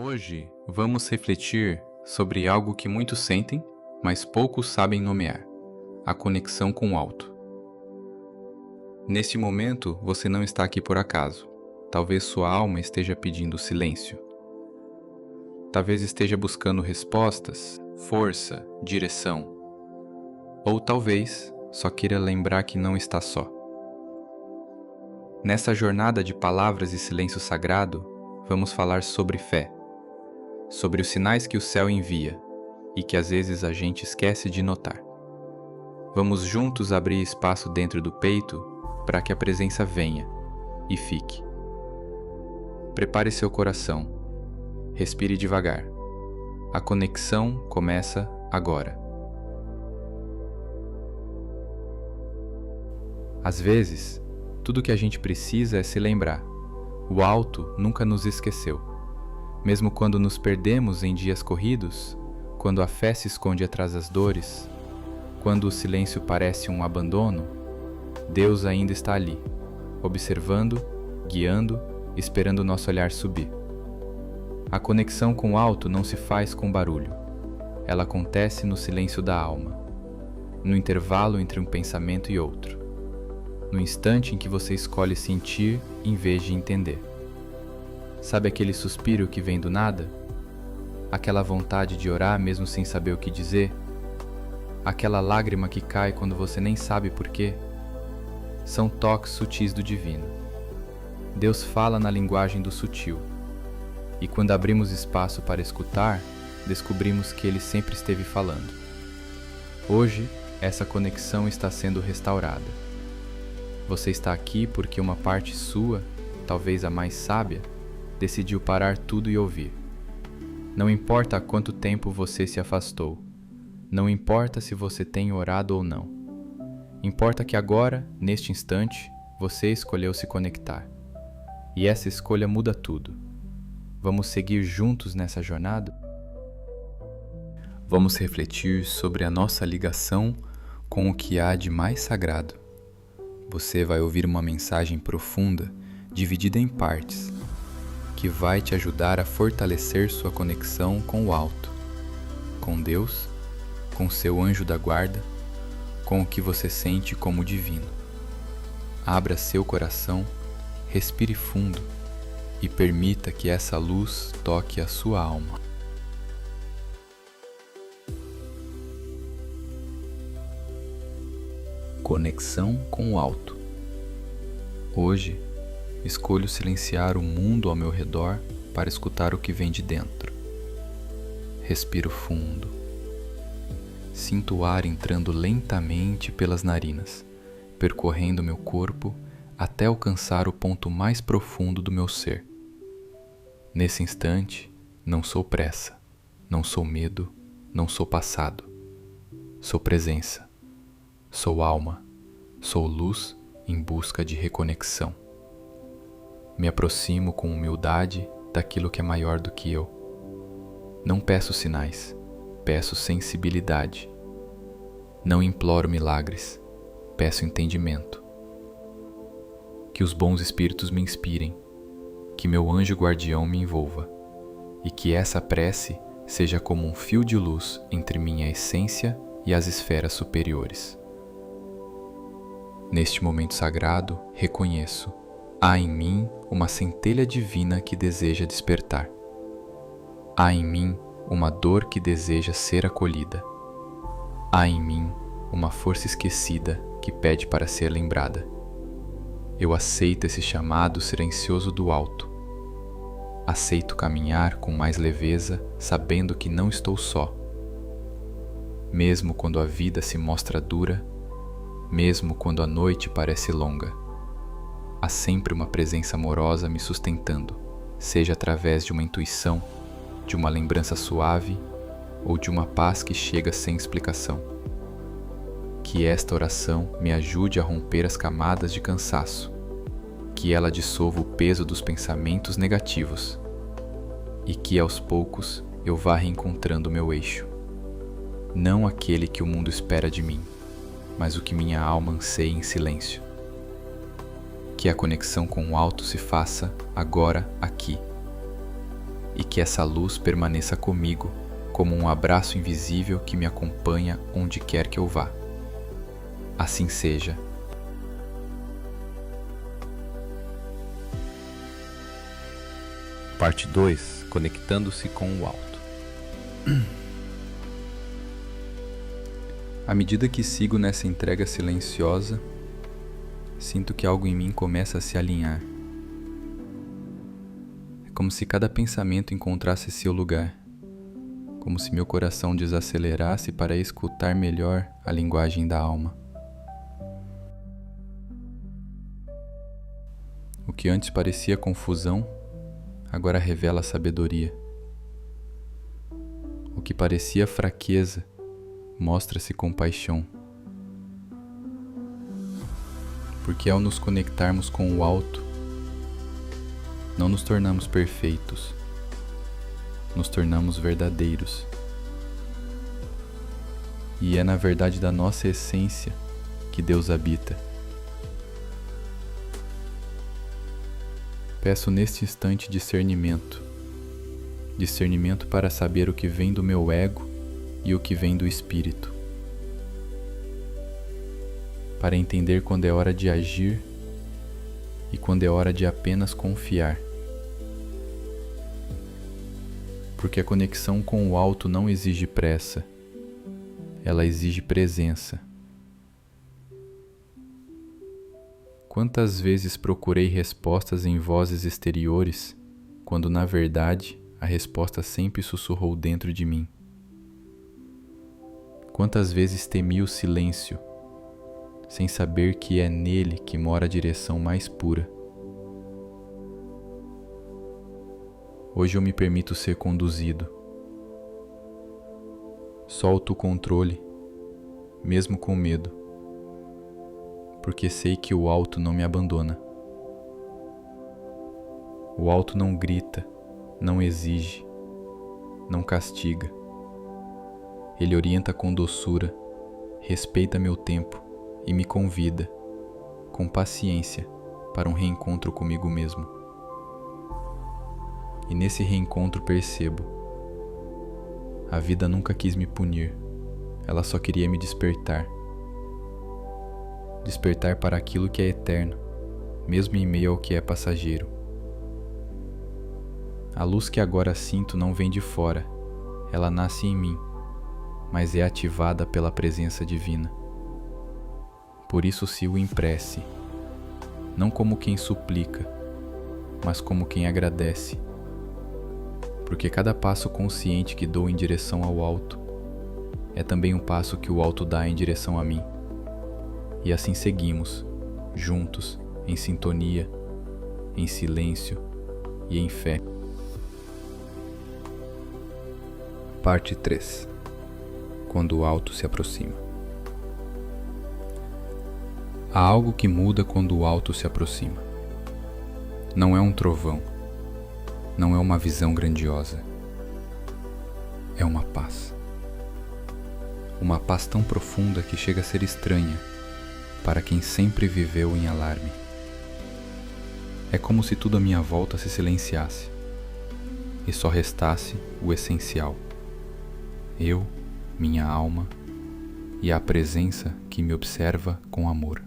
Hoje vamos refletir sobre algo que muitos sentem, mas poucos sabem nomear: a conexão com o alto. Neste momento, você não está aqui por acaso. Talvez sua alma esteja pedindo silêncio. Talvez esteja buscando respostas, força, direção. Ou talvez só queira lembrar que não está só. Nessa jornada de palavras e silêncio sagrado, vamos falar sobre fé, sobre os sinais que o céu envia e que às vezes a gente esquece de notar. Vamos juntos abrir espaço dentro do peito para que a presença venha e fique. Prepare seu coração. Respire devagar. A conexão começa agora. Às vezes, tudo que a gente precisa é se lembrar. O alto nunca nos esqueceu. Mesmo quando nos perdemos em dias corridos, quando a fé se esconde atrás das dores, quando o silêncio parece um abandono, Deus ainda está ali, observando, guiando, esperando o nosso olhar subir. A conexão com o alto não se faz com barulho. Ela acontece no silêncio da alma, no intervalo entre um pensamento e outro, no instante em que você escolhe sentir em vez de entender. Sabe aquele suspiro que vem do nada? Aquela vontade de orar mesmo sem saber o que dizer? Aquela lágrima que cai quando você nem sabe por quê? São toques sutis do divino. Deus fala na linguagem do sutil. E quando abrimos espaço para escutar, descobrimos que Ele sempre esteve falando. Hoje, essa conexão está sendo restaurada. Você está aqui porque uma parte sua, talvez a mais sábia, decidiu parar tudo e ouvir. Não importa há quanto tempo você se afastou. Não importa se você tem orado ou não. Importa que agora, neste instante, você escolheu se conectar. E essa escolha muda tudo. Vamos seguir juntos nessa jornada? Vamos refletir sobre a nossa ligação com o que há de mais sagrado. Você vai ouvir uma mensagem profunda, dividida em partes, que vai te ajudar a fortalecer sua conexão com o alto, com Deus, com seu anjo da guarda, com o que você sente como divino. Abra seu coração, respire fundo e permita que essa luz toque a sua alma. Conexão com o alto. Hoje, escolho silenciar o mundo ao meu redor para escutar o que vem de dentro. Respiro fundo. Sinto o ar entrando lentamente pelas narinas, percorrendo meu corpo até alcançar o ponto mais profundo do meu ser. Nesse instante, não sou pressa, não sou medo, não sou passado. Sou presença. Sou alma, sou luz em busca de reconexão. Me aproximo com humildade daquilo que é maior do que eu. Não peço sinais, peço sensibilidade. Não imploro milagres, peço entendimento. Que os bons espíritos me inspirem, que meu anjo guardião me envolva, e que essa prece seja como um fio de luz entre minha essência e as esferas superiores. Neste momento sagrado, reconheço: há em mim uma centelha divina que deseja despertar. Há em mim uma dor que deseja ser acolhida. Há em mim uma força esquecida que pede para ser lembrada. Eu aceito esse chamado silencioso do alto. Aceito caminhar com mais leveza, sabendo que não estou só. Mesmo quando a vida se mostra dura, mesmo quando a noite parece longa, há sempre uma presença amorosa me sustentando, seja através de uma intuição, de uma lembrança suave ou de uma paz que chega sem explicação. Que esta oração me ajude a romper as camadas de cansaço, que ela dissolva o peso dos pensamentos negativos e que aos poucos eu vá reencontrando meu eixo. Não aquele que o mundo espera de mim, mas o que minha alma anseia em silêncio. Que a conexão com o alto se faça agora aqui. e que essa luz permaneça comigo, como um abraço invisível que me acompanha onde quer que eu vá. Assim seja. Parte 2. Conectando-se com o alto. À medida que sigo nessa entrega silenciosa, sinto que algo em mim começa a se alinhar. É como se cada pensamento encontrasse seu lugar, como se meu coração desacelerasse para escutar melhor a linguagem da alma. O que antes parecia confusão, agora revela sabedoria. O que parecia fraqueza, mostra-se compaixão. Porque ao nos conectarmos com o alto, não nos tornamos perfeitos, nos tornamos verdadeiros. E é na verdade da nossa essência que Deus habita. Peço neste instante discernimento para saber o que vem do meu ego e o que vem do espírito, para entender quando é hora de agir e quando é hora de apenas confiar. Porque a conexão com o alto não exige pressa, ela exige presença. Quantas vezes procurei respostas em vozes exteriores, quando na verdade a resposta sempre sussurrou dentro de mim? Quantas vezes temi o silêncio, sem saber que é nele que mora a direção mais pura? Hoje eu me permito ser conduzido. Solto o controle, mesmo com medo, porque sei que o alto não me abandona. O alto não grita, não exige, não castiga. Ele orienta com doçura, respeita meu tempo e me convida, com paciência, para um reencontro comigo mesmo. E nesse reencontro percebo: a vida nunca quis me punir, ela só queria me despertar. Despertar para aquilo que é eterno, mesmo em meio ao que é passageiro. A luz que agora sinto não vem de fora, ela nasce em mim, mas é ativada pela presença divina. Por isso sigo em prece, não como quem suplica, mas como quem agradece. Porque cada passo consciente que dou em direção ao alto é também um passo que o alto dá em direção a mim. E assim seguimos, juntos, em sintonia, em silêncio e em fé. Parte 3. Quando o alto se aproxima. Há algo que muda quando o alto se aproxima. Não é um trovão, não é uma visão grandiosa. É uma paz. Uma paz tão profunda que chega a ser estranha para quem sempre viveu em alarme. É como se tudo à minha volta se silenciasse e só restasse o essencial: eu, minha alma e a presença que me observa com amor.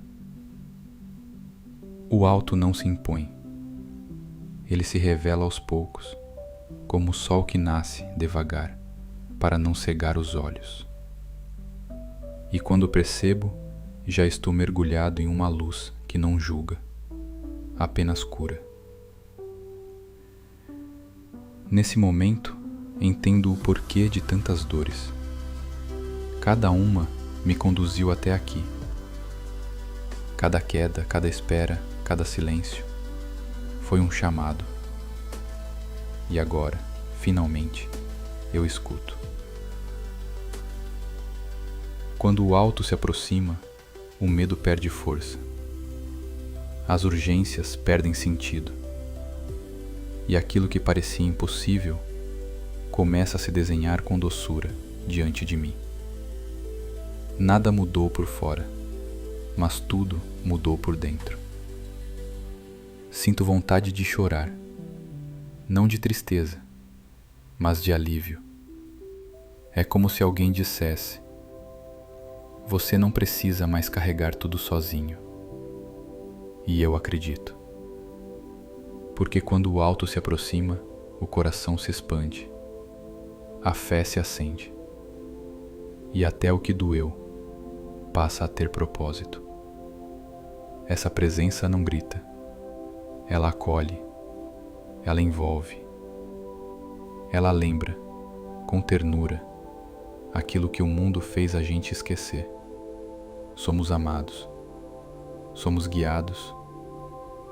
O alto não se impõe. Ele se revela aos poucos, como o sol que nasce devagar, para não cegar os olhos. E quando percebo, já estou mergulhado em uma luz que não julga, apenas cura. Nesse momento, entendo o porquê de tantas dores. Cada uma me conduziu até aqui. Cada queda, cada espera, cada silêncio foi um chamado. E agora, finalmente, eu escuto. Quando o alto se aproxima, o medo perde força. As urgências perdem sentido. E aquilo que parecia impossível começa a se desenhar com doçura diante de mim. Nada mudou por fora, mas tudo mudou por dentro. Sinto vontade de chorar, não de tristeza, mas de alívio. É como se alguém dissesse: você não precisa mais carregar tudo sozinho. E eu acredito. Porque quando o alto se aproxima, o coração se expande, a fé se acende, e até o que doeu passa a ter propósito. Essa presença não grita, ela acolhe, ela envolve, ela lembra, com ternura, aquilo que o mundo fez a gente esquecer. Somos amados, somos guiados,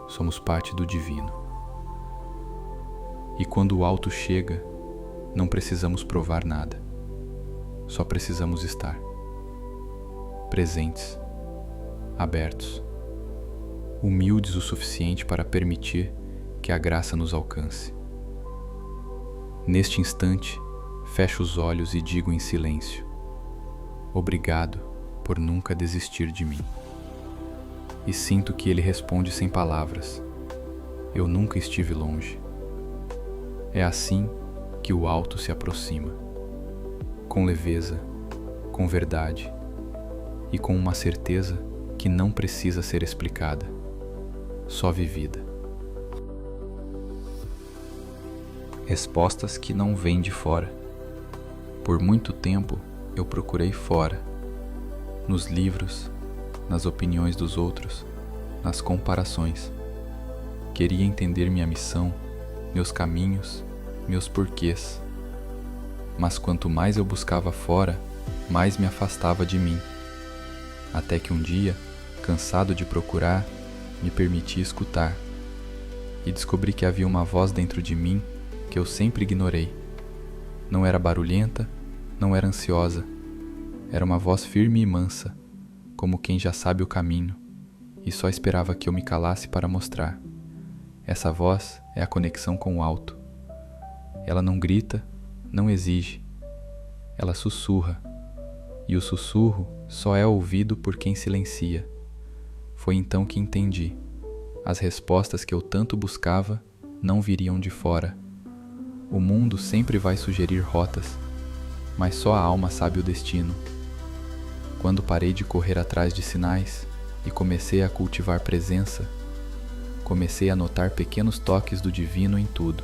somos parte do divino. E quando o alto chega, não precisamos provar nada, só precisamos estar presentes, abertos, humildes o suficiente para permitir que a graça nos alcance. Neste instante, fecho os olhos e digo em silêncio: obrigado por nunca desistir de mim. E sinto que ele responde sem palavras: eu nunca estive longe. É assim que o alto se aproxima, com leveza, com verdade e com uma certeza que não precisa ser explicada, só vivida. Respostas que não vêm de fora. Por muito tempo eu procurei fora, nos livros, nas opiniões dos outros, nas comparações. Queria entender minha missão, meus caminhos, meus porquês. Mas quanto mais eu buscava fora, mais me afastava de mim. Até que um dia, cansado de procurar, me permiti escutar. E descobri que havia uma voz dentro de mim que eu sempre ignorei. Não era barulhenta, não era ansiosa. Era uma voz firme e mansa, como quem já sabe o caminho, e só esperava que eu me calasse para mostrar. Essa voz é a conexão com o alto. Ela não grita, não exige. Ela sussurra. E o sussurro só é ouvido por quem silencia. Foi então que entendi. As respostas que eu tanto buscava não viriam de fora. O mundo sempre vai sugerir rotas, mas só a alma sabe o destino. Quando parei de correr atrás de sinais e comecei a cultivar presença, comecei a notar pequenos toques do divino em tudo.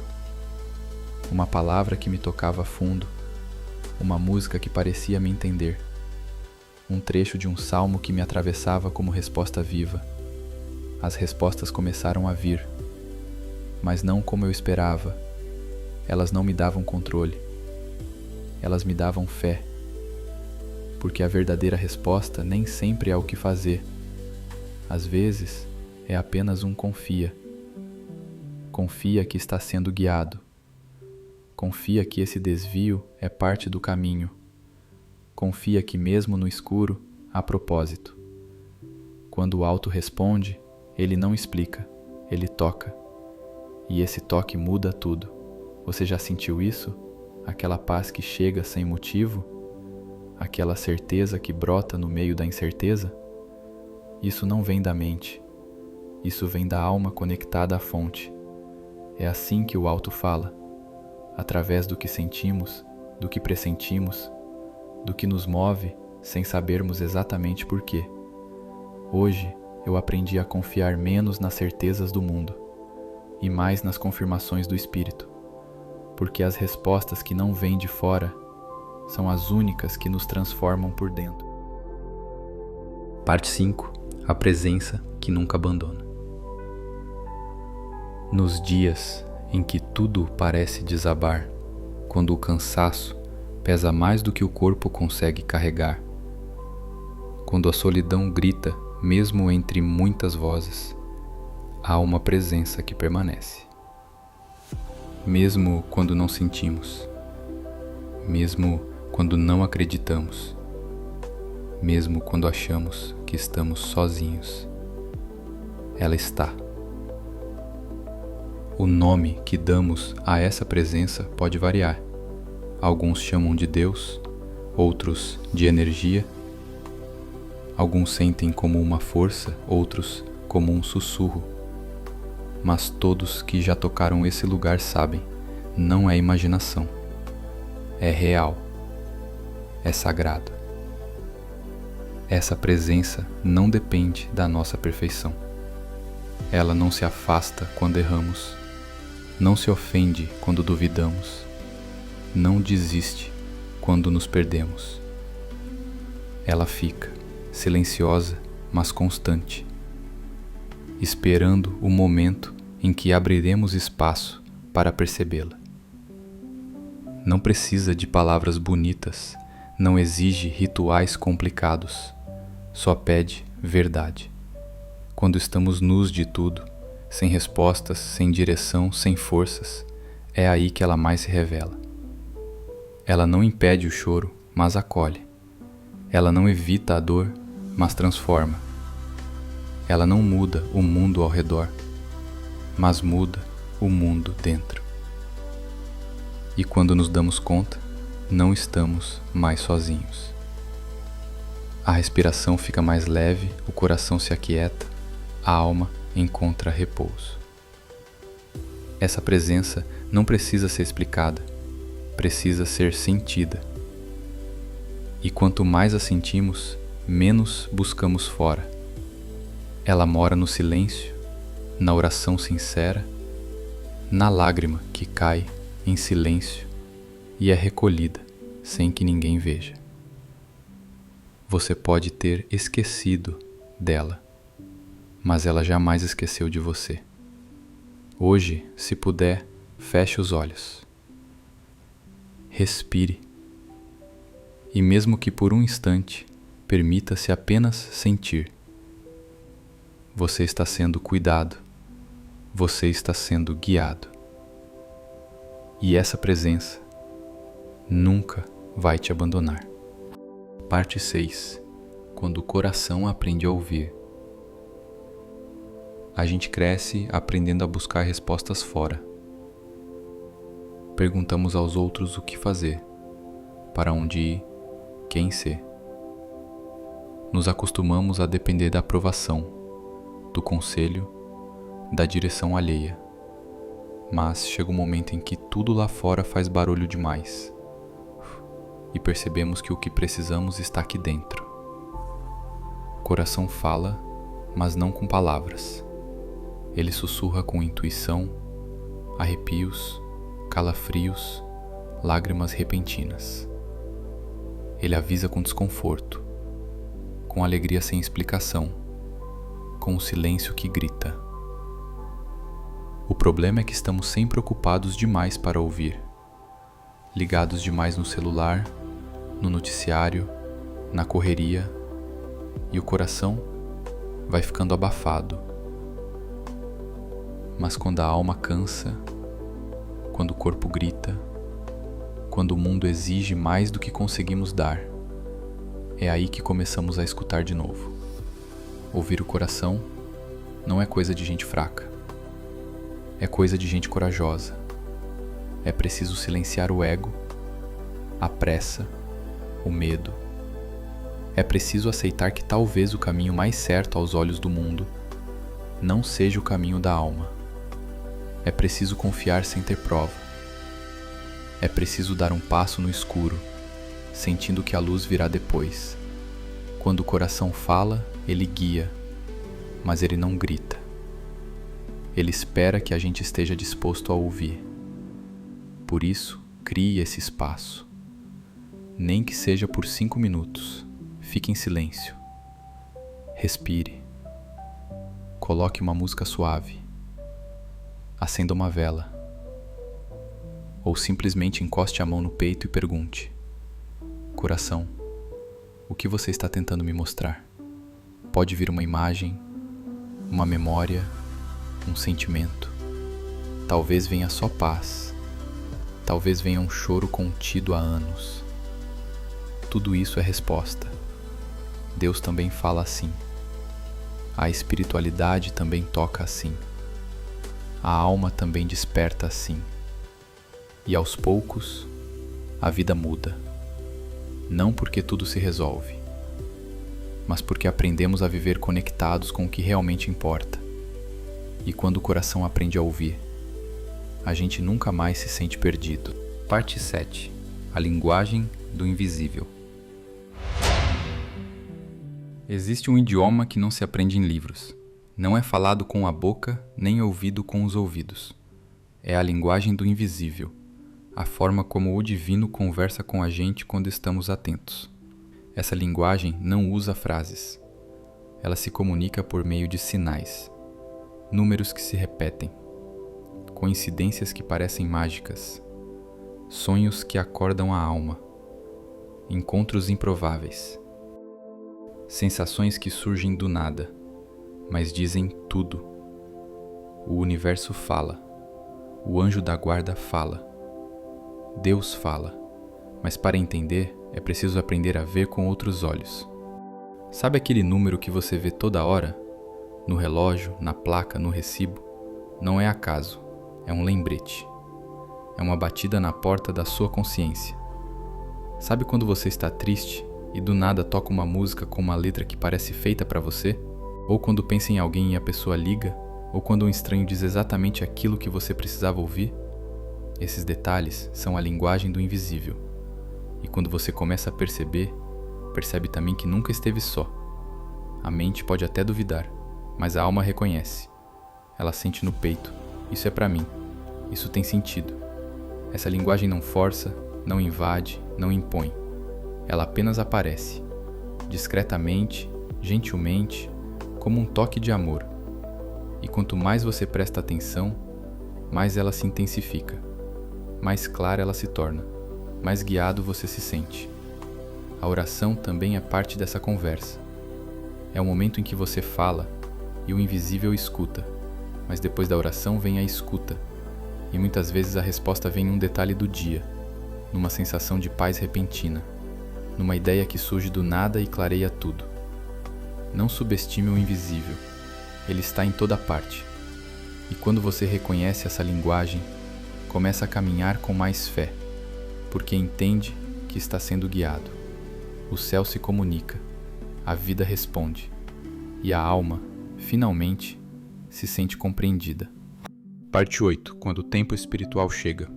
Uma palavra que me tocava fundo, uma música que parecia me entender, um trecho de um salmo que me atravessava como resposta viva. As respostas começaram a vir, mas não como eu esperava. Elas não me davam controle, elas me davam fé, porque a verdadeira resposta nem sempre é o que fazer. Às vezes, é apenas um confia. Confia que está sendo guiado. Confia que esse desvio é parte do caminho. Confia que mesmo no escuro, há propósito. Quando o alto responde, ele não explica, ele toca. E esse toque muda tudo. Você já sentiu isso? Aquela paz que chega sem motivo? Aquela certeza que brota no meio da incerteza? Isso não vem da mente. Isso vem da alma conectada à fonte. É assim que o alto fala, através do que sentimos, do que pressentimos, do que nos move sem sabermos exatamente por quê. Hoje eu aprendi a confiar menos nas certezas do mundo e mais nas confirmações do Espírito, porque as respostas que não vêm de fora são as únicas que nos transformam por dentro. Parte 5. A presença que nunca abandona. Nos dias em que tudo parece desabar, quando o cansaço pesa mais do que o corpo consegue carregar, quando a solidão grita mesmo entre muitas vozes, há uma presença que permanece. Mesmo quando não sentimos, mesmo quando não acreditamos, mesmo quando achamos que estamos sozinhos, ela está. O nome que damos a essa presença pode variar. Alguns chamam de Deus, outros de energia. Alguns sentem como uma força, outros como um sussurro. Mas todos que já tocaram esse lugar sabem, não é imaginação, é real, é sagrado. Essa presença não depende da nossa perfeição. Ela não se afasta quando erramos, não se ofende quando duvidamos, não desiste quando nos perdemos. Ela fica, silenciosa, mas constante, esperando o momento em que abriremos espaço para percebê-la. Não precisa de palavras bonitas, não exige rituais complicados, só pede verdade. Quando estamos nus de tudo, sem respostas, sem direção, sem forças, é aí que ela mais se revela. Ela não impede o choro, mas acolhe. Ela não evita a dor, mas transforma. Ela não muda o mundo ao redor, mas muda o mundo dentro. E quando nos damos conta, não estamos mais sozinhos. A respiração fica mais leve, o coração se aquieta, a alma encontra repouso. Essa presença não precisa ser explicada, precisa ser sentida. E quanto mais a sentimos, menos buscamos fora. Ela mora no silêncio, na oração sincera, na lágrima que cai em silêncio e é recolhida sem que ninguém veja. Você pode ter esquecido dela, mas ela jamais esqueceu de você. Hoje, se puder, feche os olhos. Respire. E mesmo que por um instante, permita-se apenas sentir. Você está sendo cuidado. Você está sendo guiado. E essa presença nunca vai te abandonar. Parte 6. Quando o coração aprende a ouvir. A gente cresce aprendendo a buscar respostas fora. Perguntamos aos outros o que fazer, para onde ir, quem ser. Nos acostumamos a depender da aprovação, do conselho, da direção alheia. Mas chega um momento em que tudo lá fora faz barulho demais e percebemos que o que precisamos está aqui dentro. O coração fala, mas não com palavras. Ele sussurra com intuição, arrepios, calafrios, lágrimas repentinas. Ele avisa com desconforto, com alegria sem explicação, com o silêncio que grita. O problema é que estamos sempre ocupados demais para ouvir, ligados demais no celular, no noticiário, na correria, e o coração vai ficando abafado. Mas quando a alma cansa, quando o corpo grita, quando o mundo exige mais do que conseguimos dar, é aí que começamos a escutar de novo. Ouvir o coração não é coisa de gente fraca. É coisa de gente corajosa. É preciso silenciar o ego, a pressa, o medo. É preciso aceitar que talvez o caminho mais certo aos olhos do mundo não seja o caminho da alma. É preciso confiar sem ter prova. É preciso dar um passo no escuro, sentindo que a luz virá depois. Quando o coração fala, ele guia, mas ele não grita. Ele espera que a gente esteja disposto a ouvir. Por isso, crie esse espaço. Nem que seja por 5 minutos. Fique em silêncio. Respire. Coloque uma música suave. Acenda uma vela. Ou simplesmente encoste a mão no peito e pergunte: coração, o que você está tentando me mostrar? Pode vir uma imagem, uma memória, um sentimento. Talvez venha só paz. Talvez venha um choro contido há anos. Tudo isso é resposta. Deus também fala assim. A espiritualidade também toca assim. A alma também desperta assim. E aos poucos, a vida muda. Não porque tudo se resolve, mas porque aprendemos a viver conectados com o que realmente importa. E quando o coração aprende a ouvir, a gente nunca mais se sente perdido. Parte 7. A linguagem do invisível. Existe um idioma que não se aprende em livros. Não é falado com a boca, nem ouvido com os ouvidos. É a linguagem do invisível, a forma como o divino conversa com a gente quando estamos atentos. Essa linguagem não usa frases. Ela se comunica por meio de sinais, números que se repetem, coincidências que parecem mágicas, sonhos que acordam a alma, encontros improváveis, sensações que surgem do nada, mas dizem tudo. O universo fala, o anjo da guarda fala, Deus fala, mas para entender é preciso aprender a ver com outros olhos. Sabe aquele número que você vê toda hora? No relógio, na placa, no recibo? Não é acaso, é um lembrete. É uma batida na porta da sua consciência. Sabe quando você está triste e do nada toca uma música com uma letra que parece feita para você? Ou quando pensa em alguém e a pessoa liga? Ou quando um estranho diz exatamente aquilo que você precisava ouvir? Esses detalhes são a linguagem do invisível. E quando você começa a perceber, percebe também que nunca esteve só. A mente pode até duvidar, mas a alma reconhece. Ela sente no peito: isso é para mim, isso tem sentido. Essa linguagem não força, não invade, não impõe. Ela apenas aparece, discretamente, gentilmente, como um toque de amor. E quanto mais você presta atenção, mais ela se intensifica, mais clara ela se torna, mais guiado você se sente. A oração também é parte dessa conversa. É o momento em que você fala e o invisível escuta, mas depois da oração vem a escuta, e muitas vezes a resposta vem em um detalhe do dia, numa sensação de paz repentina, numa ideia que surge do nada e clareia tudo. Não subestime o invisível, ele está em toda parte. E quando você reconhece essa linguagem, começa a caminhar com mais fé, porque entende que está sendo guiado. O céu se comunica, a vida responde, e a alma, finalmente, se sente compreendida. Parte 8. Quando o tempo espiritual chega.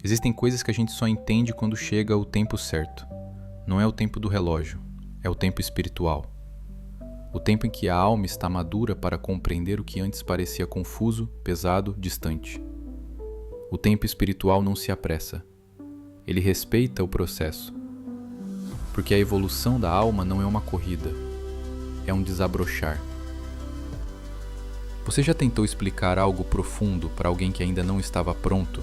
Existem coisas que a gente só entende quando chega o tempo certo. Não é o tempo do relógio, é o tempo espiritual. O tempo em que a alma está madura para compreender o que antes parecia confuso, pesado, distante. O tempo espiritual não se apressa. Ele respeita o processo. Porque a evolução da alma não é uma corrida, é um desabrochar. Você já tentou explicar algo profundo para alguém que ainda não estava pronto?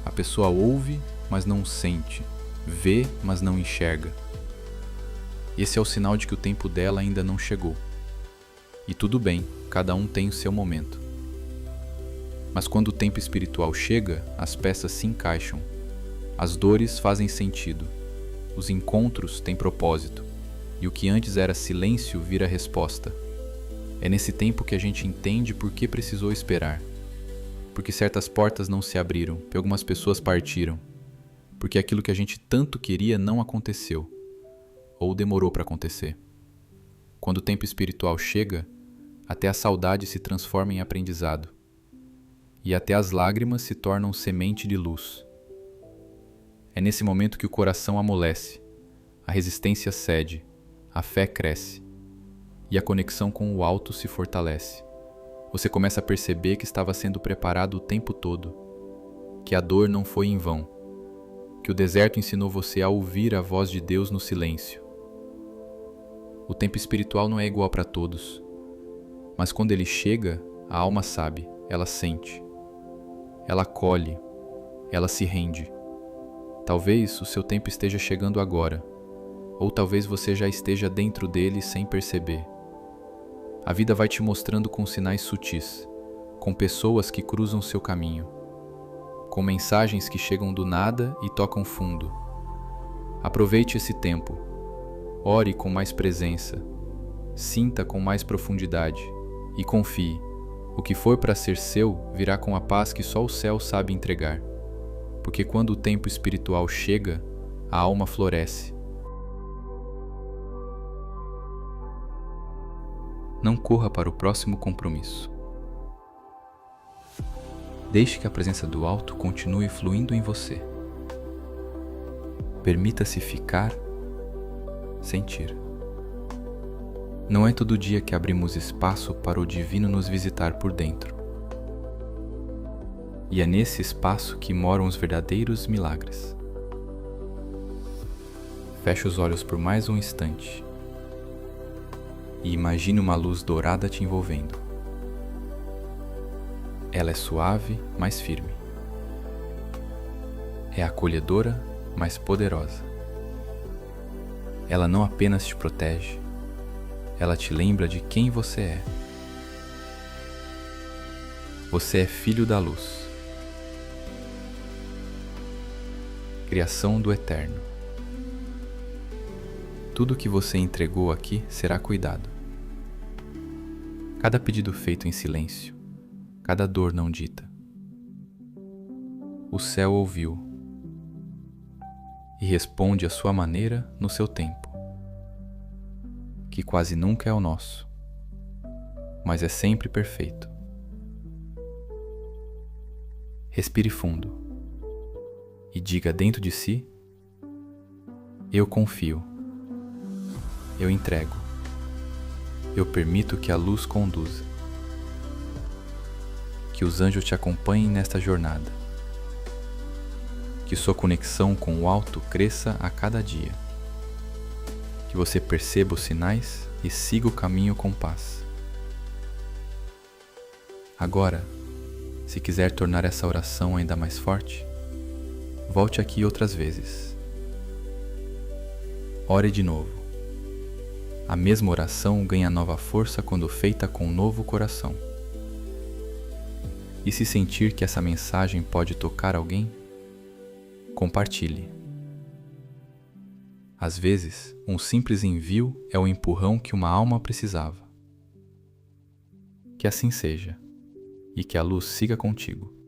A pessoa ouve, mas não sente, vê, mas não enxerga. Esse é o sinal de que o tempo dela ainda não chegou. E tudo bem, cada um tem o seu momento. Mas quando o tempo espiritual chega, as peças se encaixam, as dores fazem sentido. Os encontros têm propósito, e o que antes era silêncio vira resposta. É nesse tempo que a gente entende por que precisou esperar. Porque certas portas não se abriram, porque algumas pessoas partiram. Porque aquilo que a gente tanto queria não aconteceu, ou demorou para acontecer. Quando o tempo espiritual chega, até a saudade se transforma em aprendizado. E até as lágrimas se tornam semente de luz. É nesse momento que o coração amolece, a resistência cede, a fé cresce e a conexão com o alto se fortalece. Você começa a perceber que estava sendo preparado o tempo todo, que a dor não foi em vão, que o deserto ensinou você a ouvir a voz de Deus no silêncio. O tempo espiritual não é igual para todos, mas quando ele chega, a alma sabe, ela sente, ela acolhe, ela se rende. Talvez o seu tempo esteja chegando agora, ou talvez você já esteja dentro dele sem perceber. A vida vai te mostrando com sinais sutis, com pessoas que cruzam seu caminho, com mensagens que chegam do nada e tocam fundo. Aproveite esse tempo, ore com mais presença, sinta com mais profundidade e confie. O que for para ser seu virá com a paz que só o céu sabe entregar. Porque quando o tempo espiritual chega, a alma floresce. Não corra para o próximo compromisso. Deixe que a presença do alto continue fluindo em você. Permita-se ficar, sentir. Não é todo dia que abrimos espaço para o divino nos visitar por dentro. E é nesse espaço que moram os verdadeiros milagres. Feche os olhos por mais um instante e imagine uma luz dourada te envolvendo. Ela é suave, mas firme. É acolhedora, mas poderosa. Ela não apenas te protege, ela te lembra de quem você é. Você é filho da luz, criação do Eterno. Tudo que você entregou aqui será cuidado. Cada pedido feito em silêncio, cada dor não dita. O céu ouviu e responde à sua maneira no seu tempo, que quase nunca é o nosso, mas é sempre perfeito. Respire fundo e diga dentro de si: eu confio, eu entrego, eu permito que a luz conduza, que os anjos te acompanhem nesta jornada, que sua conexão com o alto cresça a cada dia, que você perceba os sinais e siga o caminho com paz. Agora, se quiser tornar essa oração ainda mais forte, volte aqui outras vezes. Ore de novo. A mesma oração ganha nova força quando feita com um novo coração. E se sentir que essa mensagem pode tocar alguém, compartilhe. Às vezes, um simples envio é o empurrão que uma alma precisava. Que assim seja, e que a luz siga contigo.